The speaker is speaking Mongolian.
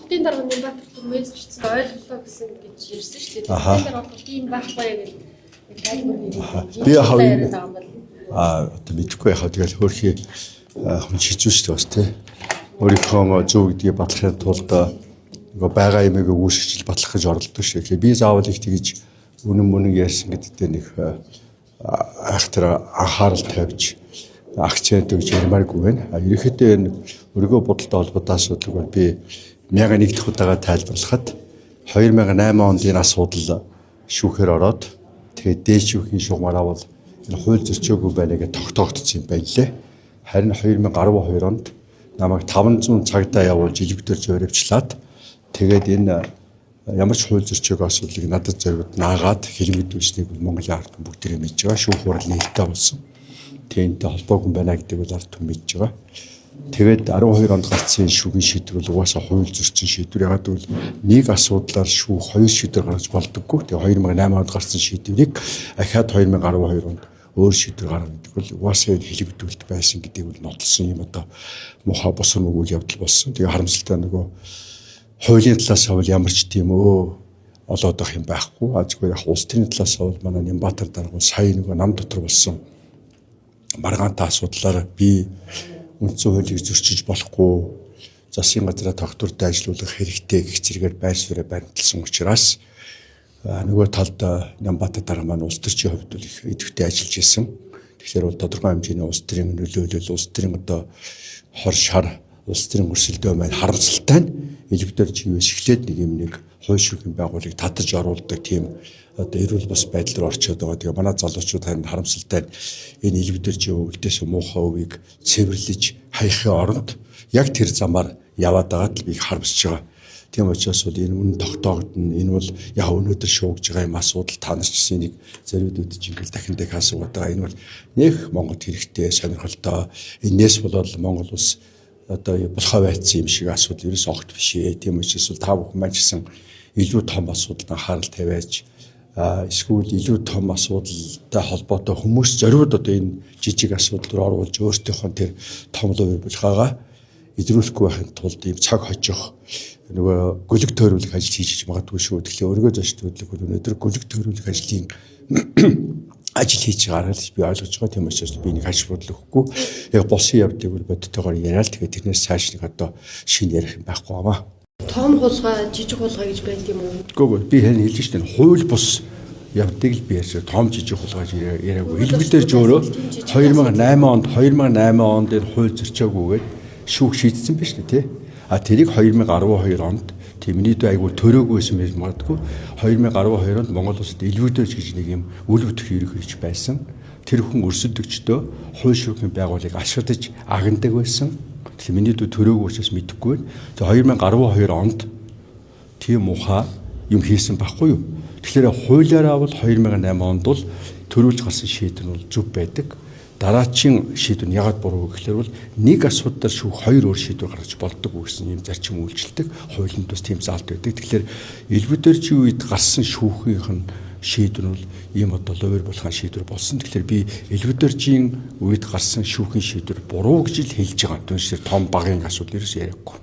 Буддийн дарга Нямбатар түрмээс бичсэн ойлголоо гэсэн гэж ярьсан шүү дээ. Буддийн дарга бол тийм байхгүй гэж би одоо мэдхгүй яхаа тэгэл хөөрхий хүн шийдвэн шүү дээ бас тий. Өөрийнхөө зөв гэдгийг батлахын тулд нөгөө байгаа юмыг үүсгэж батлах гэж оролддог шүү. Тэгэхээр би заавал их тэгж үнэн ярьсан гэдэгтээ нэг айхтар анхаарал тавьж акцент өгж ярмааргүй байна. Ерөнхийдөө энэ өргөө бодолтой холбоотой асуудал бол би 1001 дахь удаага тайлбарлахад 2008 онд энэ асуудал шүүхээр ороод тэгээд дээд шүүхийн шугамараа бол энэ хууль зөрчөөгүй байна гэж тогтоогдсон юм байна лээ. Харин 2012 онд намайг 500 цагтаа явуулж илбэгтэр зориулчлаад тэгээд энэ ямар ч хууль зөрчөөгүй асуудлыг надад зориуд наагаад хэлмэдүүлснийг бол Монголын ард түмэн бүгд мэдж байгаа. Шүүх хурал нээлттэй болсон. Тээнтэй холбоогүй байна гэдэг бол ард түмэн мэдж байгаа. Тэгээд 12 онд гарсан шүүхийн шийдвэр бол угаасаа хууль зөрчсөн шийдвэр. Ягаад гэвэл нэг асуудлаар шүүх хоёр шийдвэр гаргаж болдоггүй. Тэгээд 2008 онд гарсан шийдвэрийг ахаад 2012 онд өөр шийдвэр гаргана гэдэг бол угаасаа хэлбэгдүүлэлт байсан гэдэг бол нотлсон юм одоо муухай босор мөгөөл явдал болсон. Тэгээд харамсалтай нөгөө хуулийн талаас нь бол ямар ч тийм олоод авах юм байхгүй. Зүгээр яг улс төрийн талаас нь бол манай Нямбатар дарга сая нөгөө нам дотор болсон маргаантай асуудлаар би үндсэн хуулийг зөрчиж болохгүй, засгийн газраа тогтвортой ажиллуулах хэрэгтэй гэх зэрэгээр байр суурь баримталсан учраас нөгөө талд Нямбатар дарга маань улс төрчийн хувьд бол их идэвхтэй ажиллаж исэн. Тэгэхээр бол тодорхой хэмжээний улс төрийн нөлөөлөл, улс төрийн одоо хор шар, улс төрийн өрсөлдөө маань харамсалтай нь элбэгтэр живээс эхлээд нэг хууль шүүхийн байгууллагыг татаж оруулдаг тийм одоо эрүүл бас байдлаар орчоод байгаа. Тэгээ манай залуучууд харин харамсалтай энэ элбэгтэр жив өвлдөөс муухай өвийг цэвэрлэж хаяхын оронд яг тэр замаар яваад байгаад л би харамсаж байгаа. Тийм учраас бол энэ үнэн тогтоогдно. Энэ бол яг өнөөдөр шуугж байгаа юм асуудал та нар ч гэсэн нэг зориуд үдэж ингээл дахин асуугаад байгаа. Энэ бол нэх Монголд хэрэгтэй сонирхолтой. Энээс болоод Монгол улс одоо болохоо байцсан юм шиг асуудал ерөөс огт биш ээ. Тийм учраас бол та бүхэн маань ч гэсэн илүү том асуудалд анхаарал тавиаж эсвэл илүү том асуудалтай холбоотой хүмүүс зориуд одоо энэ жижиг асуудал руу оруулж өөртөөхөө тэр том лувь булгаагаа идрүүлэхгүй байхын тулд ийм цаг хожих нөгөө гөлөг тойруулах ажил хийж магадгүй шүү. Тэгэхээр өргөө зочд хөдлөх бол өнөөдөр гөлөг тойруулах ажлын ажил хийж байгаа гэж би ойлгож байгаа. Тийм учраас би нэг хаж бодлоо өгөхгүй. Яг болсон явдгийг бол бодтойгоор яриад тэгээд тэрнээс цааш нэг одоо шинэ ярих юм байхгүй амаа. Том хулгай, жижиг хулгай гэж байд юм уу? Үгүй би харин хэлж штэ хууль бус явдгийг л би ярьж том жижиг хулгай яриаггүй. Илбэгтэр жөөрөө 2008 онд энэ хууль зөрчөөгүйгээд шүүх шийдсэн байна шүү дээ тий. Тэрийг 2012 онд Миний дэ айгүй төрөөгүй байсан байж магадгүй 2012 онд Монгол улсад элбэгдэж гэж нэг юм үл бүтэх ерөнхий хийж байсан. Тэр хүн өрсөлдөгчдөө хууль шүүхийн байгууллагыг ашиглаж агнадаг байсан. Тэгэхээр миний дэ төрөөгүй учраас мэдэхгүй байна. Тэгээ 2012 онд тийм муха юм хийсэн байхгүй юу? Тэгэхээр хуулиараа бол 2008 онд бол төрүүлж гарсан шийдвэр нь бол зөв байдаг. Дараачийн шийдвэр нь ягаад буруу гэхээр бол нэг асуудал шүүх хоёр өөр шийдвэр гаргаж болдог гэсэн юм зарчим үйлчилдэг. Хуулинд бас тийм заалт байдаг. Тэгэхээр элбэгдэрчийн үед гарсан шүүхийнх нь шийдвэр нь ийм одоо ловер болохын шийдвэр болсон. Тэгэхээр би элбэгдэрчийн үед гарсан шүүхийн шийдвэр буруу гэж л хэлж байгаа. Түүнчлэр том багын асуудал ерөөс яриаггүй.